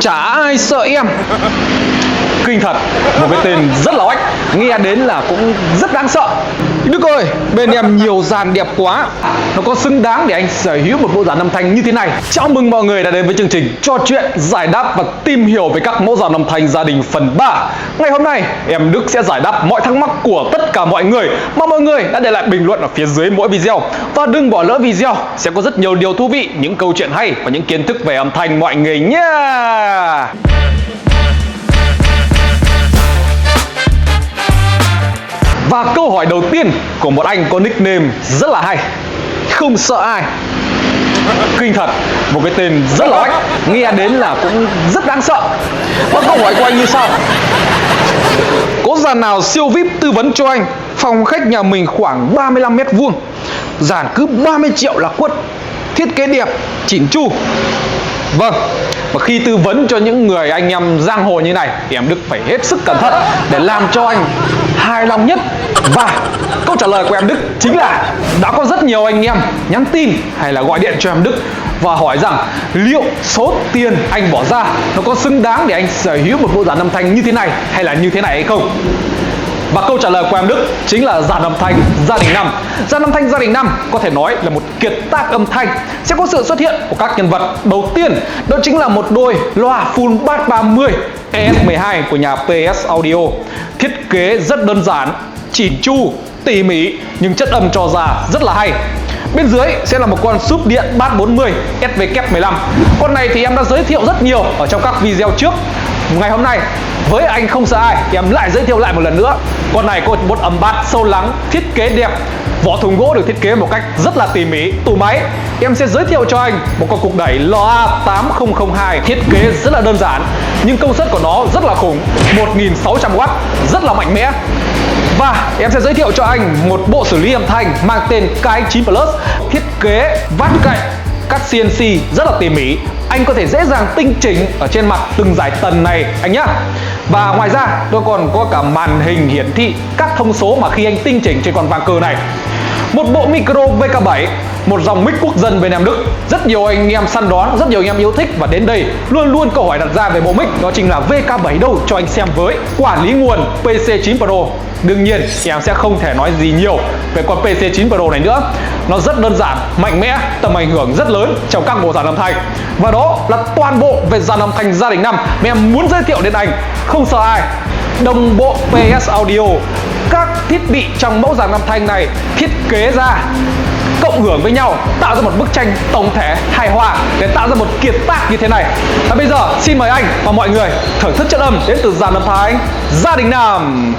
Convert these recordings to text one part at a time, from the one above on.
Chả ai sợ em. Kinh thật, một cái tên rất là oách, nghe đến là cũng rất đáng sợ. Đức ơi, bên em nhiều dàn đẹp quá, nó có xứng đáng để anh sở hữu một bộ dàn âm thanh như thế này? Chào mừng mọi người đã đến với chương trình trò chuyện, giải đáp và tìm hiểu về các mẫu dàn âm thanh gia đình phần 3. Ngày hôm nay, em Đức sẽ giải đáp mọi thắc mắc của tất cả mọi người mà mọi người đã để lại bình luận ở phía dưới mỗi video. Và đừng bỏ lỡ video, sẽ có rất nhiều điều thú vị, những câu chuyện hay và những kiến thức về âm thanh mọi người nhé. Và câu hỏi đầu tiên của một anh có nickname rất là hay: không sợ ai. Kinh thật, một cái tên rất là oách, nghe đến là cũng rất đáng sợ. Và câu hỏi của anh như sau: có dàn nào siêu VIP tư vấn cho anh? Phòng khách nhà mình khoảng 35 m², dàn cứ 30 triệu là quất, thiết kế đẹp, chỉn chu. Vâng, và khi tư vấn cho những người anh em giang hồ như này thì em Đức phải hết sức cẩn thận để làm cho anh hài lòng nhất. Và câu trả lời của em Đức chính là đã có rất nhiều anh em nhắn tin hay là gọi điện cho em Đức và hỏi rằng liệu số tiền anh bỏ ra nó có xứng đáng để anh sở hữu một bộ dàn âm thanh như thế này hay là như thế này hay không. Và câu trả lời của em Đức chính là dàn âm thanh gia đình 5. Dàn âm thanh gia đình 5 có thể nói là một kiệt tác âm thanh. Sẽ có sự xuất hiện của các nhân vật. Đầu tiên đó chính là một đôi loa full bass 30 ES12 của nhà PS Audio. Thiết kế rất đơn giản, chỉn chu, tỉ mỉ nhưng chất âm cho ra rất là hay. Bên dưới sẽ là một con súp điện bass 40 SVK15. Con này thì em đã giới thiệu rất nhiều ở trong các video trước. Ngày hôm nay với anh không sợ ai thì em lại giới thiệu lại một lần nữa. Con này có một âm bass sâu lắng, thiết kế đẹp, vỏ thùng gỗ được thiết kế một cách rất là tỉ mỉ. Tủ máy em sẽ giới thiệu cho anh một con cục đẩy LA 8002, thiết kế rất là đơn giản nhưng công suất của nó rất là khủng, 1600W, rất là mạnh mẽ. Và em sẽ giới thiệu cho anh một bộ xử lý âm thanh mang tên KX9 Plus, thiết kế vát cạnh, cắt CNC rất là tỉ mỉ. Anh có thể dễ dàng tinh chỉnh ở trên mặt từng dải tần này anh nhá. Và ngoài ra tôi còn có cả màn hình hiển thị các thông số mà khi anh tinh chỉnh trên con vàng cờ này. Một bộ micro VK7, một dòng mic quốc dân bên em Đức. Rất nhiều anh em săn đón, rất nhiều anh em yêu thích và đến đây luôn luôn câu hỏi đặt ra về bộ mic, đó chính là VK7 đâu cho anh xem với. Quản lý nguồn PC9 Pro. Đương nhiên em sẽ không thể nói gì nhiều về con PC9 Pro này nữa. Nó rất đơn giản, mạnh mẽ, tầm ảnh hưởng rất lớn trong các bộ dàn âm thanh. Và đó là toàn bộ về dàn âm thanh gia đình 5 mà em muốn giới thiệu đến anh. Không sợ ai. Đồng bộ PS Audio. Các thiết bị trong mẫu dàn âm thanh này thiết kế ra, cộng hưởng với nhau tạo ra một bức tranh tổng thể hài hòa để tạo ra một kiệt tác như thế này. Và bây giờ xin mời anh và mọi người thưởng thức chất âm đến từ dàn âm thanh gia đình 5.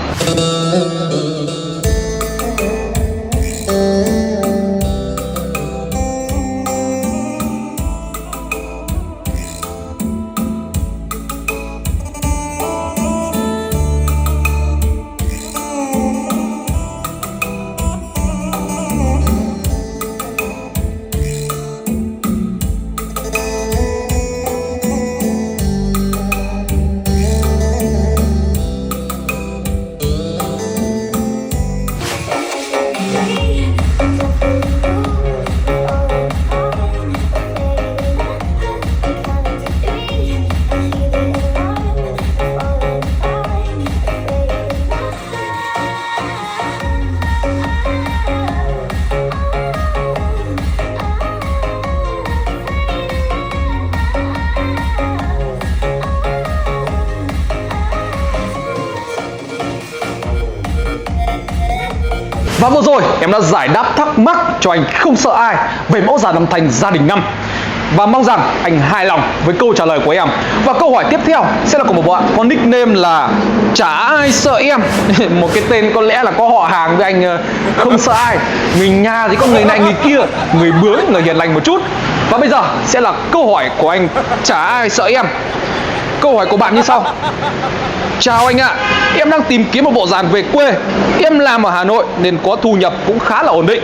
Và vừa rồi em đã giải đáp thắc mắc cho anh không sợ ai về mẫu dàn âm thanh gia đình 5. Và mong rằng anh hài lòng với câu trả lời của em. Và câu hỏi tiếp theo sẽ là của một bạn có nickname là chả ai sợ em. Một cái tên có lẽ là có họ hàng với anh không sợ ai. Người nhà thì có người này người kia, người bướng, người hiền lành một chút. Và bây giờ sẽ là câu hỏi của anh chả ai sợ em. Câu hỏi của bạn như sau: chào anh ạ, em đang tìm kiếm một bộ dàn về quê. Em làm ở Hà Nội nên có thu nhập cũng khá là ổn định.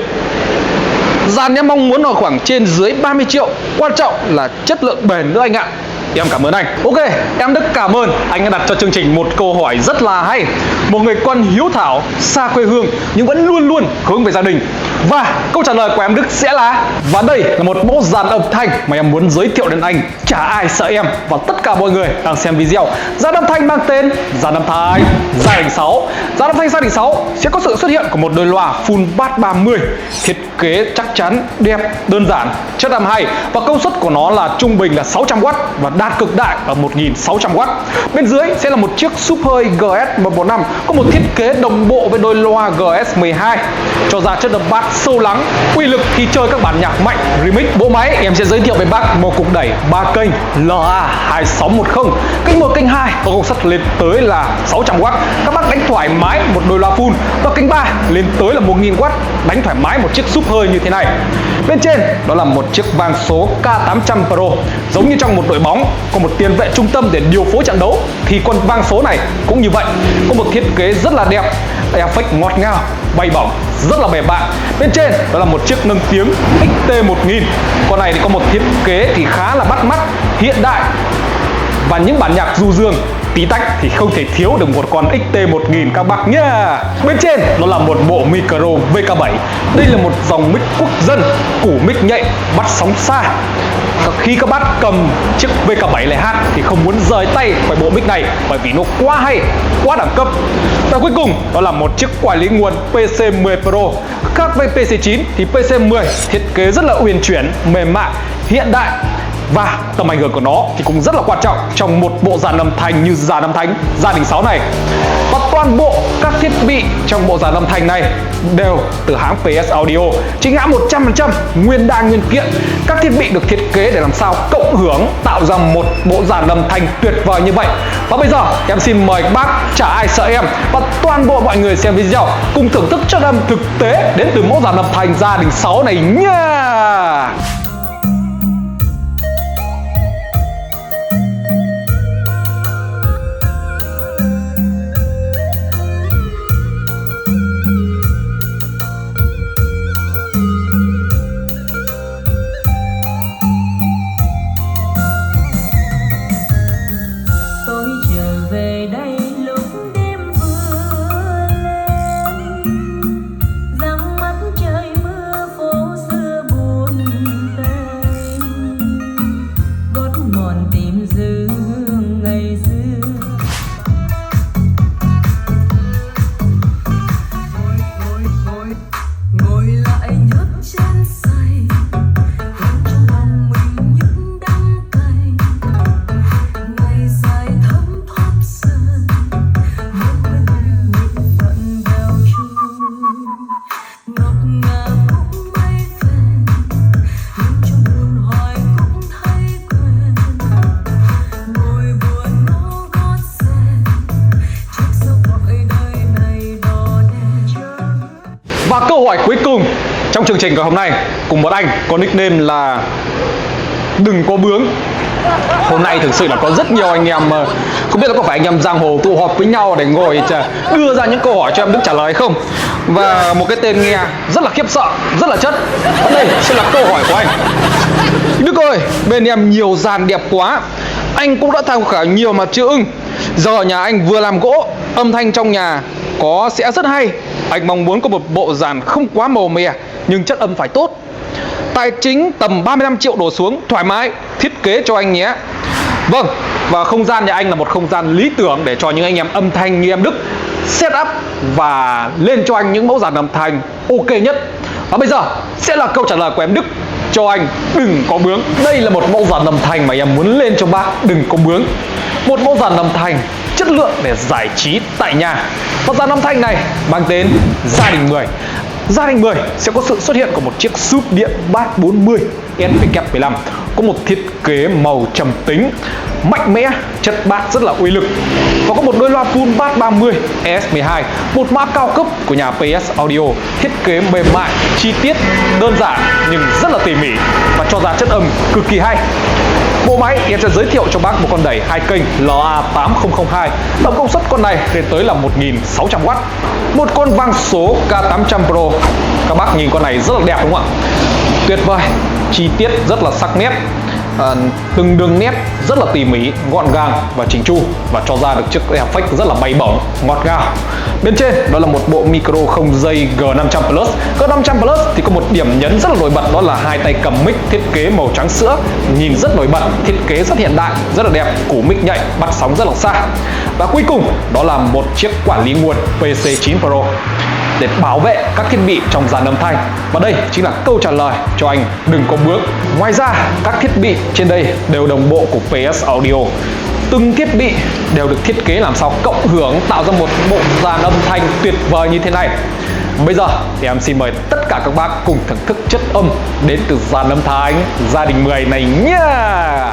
Dàn em mong muốn ở khoảng trên dưới 30 triệu. Quan trọng là chất lượng bền nữa anh ạ. Em cảm ơn anh. Ok, em Đức cảm ơn anh đã đặt cho chương trình một câu hỏi rất là hay. Một người con hiếu thảo, xa quê hương nhưng vẫn luôn luôn hướng về gia đình. Và câu trả lời của em Đức sẽ là, và đây là một mẫu dàn âm thanh mà em muốn giới thiệu đến anh, chả ai sợ em và tất cả mọi người đang xem video. Dàn âm thanh mang tên dàn âm thanh gia đình 6. Dàn âm thanh gia đình 6 sẽ có sự xuất hiện của một đôi loa full bass 30, thiết kế chắc chắn, đẹp, đơn giản, chất âm hay và công suất của nó là trung bình là 600W và đạt cực đại ở 1600W. Bên dưới sẽ là một chiếc súp hơi GS115 có một thiết kế đồng bộ với đôi loa GS12 cho ra chất âm bass sâu lắng, uy lực khi chơi các bản nhạc mạnh remix. Bộ máy em sẽ giới thiệu với bác một cục đẩy 3 kênh LA2610, kênh 1, kênh 2 có công suất lên tới là 600W, các bác đánh thoải mái một đôi loa full, và kênh 3 lên tới là 1000W, đánh thoải mái một chiếc súp hơi như thế này. Bên trên đó là một chiếc vang số K800 Pro, giống như trong một đội bóng có một tiền vệ trung tâm để điều phối trận đấu thì con vang số này cũng như vậy, có một thiết kế rất là đẹp, effect ngọt ngào, bay bổng, rất là mềm mại. Bên trên đó là một chiếc nâng tiếng XT1000, con này thì có một thiết kế thì khá là bắt mắt, hiện đại, và những bản nhạc du dương tí tách thì không thể thiếu được một con XT1000 các bác nhá. Bên trên nó là một bộ micro VK7. Đây là một dòng mic quốc dân, củ mic nhạy, bắt sóng xa. Khi các bác cầm chiếc VK7 này hát thì không muốn rời tay khỏi bộ mic này, bởi vì nó quá hay, quá đẳng cấp. Và cuối cùng đó là một chiếc quản lý nguồn PC10 Pro. Khác với PC9 thì PC10 thiết kế rất là uyển chuyển, mềm mại, hiện đại, và tầm ảnh hưởng của nó thì cũng rất là quan trọng trong một bộ dàn âm thanh như dàn âm thanh gia đình 6 này. Và toàn bộ các thiết bị trong bộ dàn âm thanh này đều từ hãng PS Audio, chính hãng 100%, nguyên đai nguyên kiện. Các thiết bị được thiết kế để làm sao cộng hưởng tạo ra một bộ dàn âm thanh tuyệt vời như vậy. Và bây giờ em xin mời bác chả ai sợ em và toàn bộ mọi người xem video cùng thưởng thức chất âm thực tế đến từ mẫu dàn âm thanh gia đình 6 này nha. Và câu hỏi cuối cùng trong chương trình ngày hôm nay cùng một anh có nickname là Đừng Có Bướng. Hôm nay thực sự là có rất nhiều anh em, không biết là có phải anh em giang hồ tụ họp với nhau để ngồi đưa ra những câu hỏi cho em Đức trả lời không. Và một cái tên nghe rất là khiếp sợ, rất là chất. Và đây sẽ là câu hỏi của anh. Đức ơi, bên em nhiều dàn đẹp quá, anh cũng đã tham khảo nhiều mà chưa ưng. Giờ nhà anh vừa làm gỗ, âm thanh trong nhà sẽ rất hay. Anh mong muốn có một bộ dàn không quá màu mè nhưng chất âm phải tốt. Tài chính tầm 35 triệu đổ xuống, thoải mái, thiết kế cho anh nhé. Vâng, và không gian nhà anh là một không gian lý tưởng để cho những anh em âm thanh như em Đức set up và lên cho anh những mẫu dàn âm thanh ok nhất. Và bây giờ sẽ là câu trả lời của em Đức cho anh Đừng Có Bướng. Đây là một mẫu dàn âm thanh mà em muốn lên cho bác Đừng Có Bướng. Một mẫu dàn âm thanh chất lượng để giải trí tại nhà. Và dàn âm thanh này mang tên Gia Đình 10. Gia Đình 10 sẽ có sự xuất hiện của một chiếc súp điện bass 40 SPK15 có một thiết kế màu trầm tính, mạnh mẽ, chất bass rất là uy lực, và có một đôi loa full bass 30 ES12, một mã cao cấp của nhà PS Audio, thiết kế mềm mại, chi tiết, đơn giản nhưng rất là tỉ mỉ và cho ra chất âm cực kỳ hay. Bộ máy em sẽ giới thiệu cho bác một con đẩy 2 kênh LA8002, tổng công suất con này lên tới là 1600W. Một con vang số K800 Pro, các bác nhìn con này rất là đẹp đúng không ạ? Tuyệt vời, chi tiết rất là sắc nét, từng đường nét rất là tỉ mỉ, gọn gàng và chỉnh chu, và cho ra được chiếc effect rất là bay bổng, ngọt ngào. Bên trên đó là một bộ micro không dây G500 Plus. G500 Plus thì có một điểm nhấn rất là nổi bật, đó là hai tay cầm mic thiết kế màu trắng sữa, nhìn rất nổi bật, thiết kế rất hiện đại, rất là đẹp, củ mic nhạy, bắt sóng rất là xa. Và cuối cùng đó là một chiếc quản lý nguồn PC9 Pro để bảo vệ các thiết bị trong dàn âm thanh. Và đây chính là câu trả lời cho anh đừng có bước. Ngoài ra, các thiết bị trên đây đều đồng bộ của PS Audio. Từng thiết bị đều được thiết kế làm sao cộng hưởng, tạo ra một bộ dàn âm thanh tuyệt vời như thế này. Bây giờ thì em xin mời tất cả các bác cùng thưởng thức chất âm đến từ dàn âm thanh Gia Đình 10 này nhá.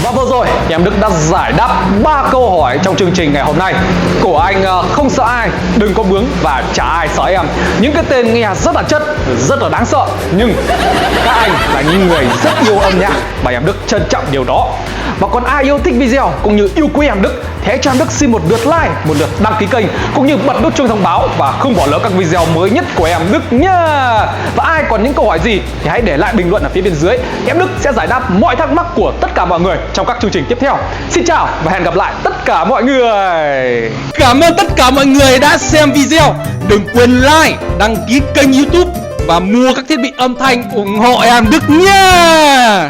Và vừa rồi thì em Đức đã giải đáp 3 câu hỏi trong chương trình ngày hôm nay của anh Không Sợ Ai, Đừng Có Bướng và Chả Ai Sợ Em. Những cái tên nghe rất là chất, rất là đáng sợ, nhưng các anh là những người rất yêu âm nhạc và em Đức trân trọng điều đó. Và còn ai yêu thích video cũng như yêu quý em Đức thì hãy cho em Đức xin một lượt like, một lượt đăng ký kênh, cũng như bật nút chuông thông báo và không bỏ lỡ các video mới nhất của em Đức nhá. Và ai còn những câu hỏi gì thì hãy để lại bình luận ở phía bên dưới. Em Đức sẽ giải đáp mọi thắc mắc của tất cả mọi người trong các chương trình tiếp theo. Xin chào và hẹn gặp lại tất cả mọi người. Cảm ơn tất cả mọi người đã xem video. Đừng quên like, đăng ký kênh YouTube và mua các thiết bị âm thanh ủng hộ em Đức nhé.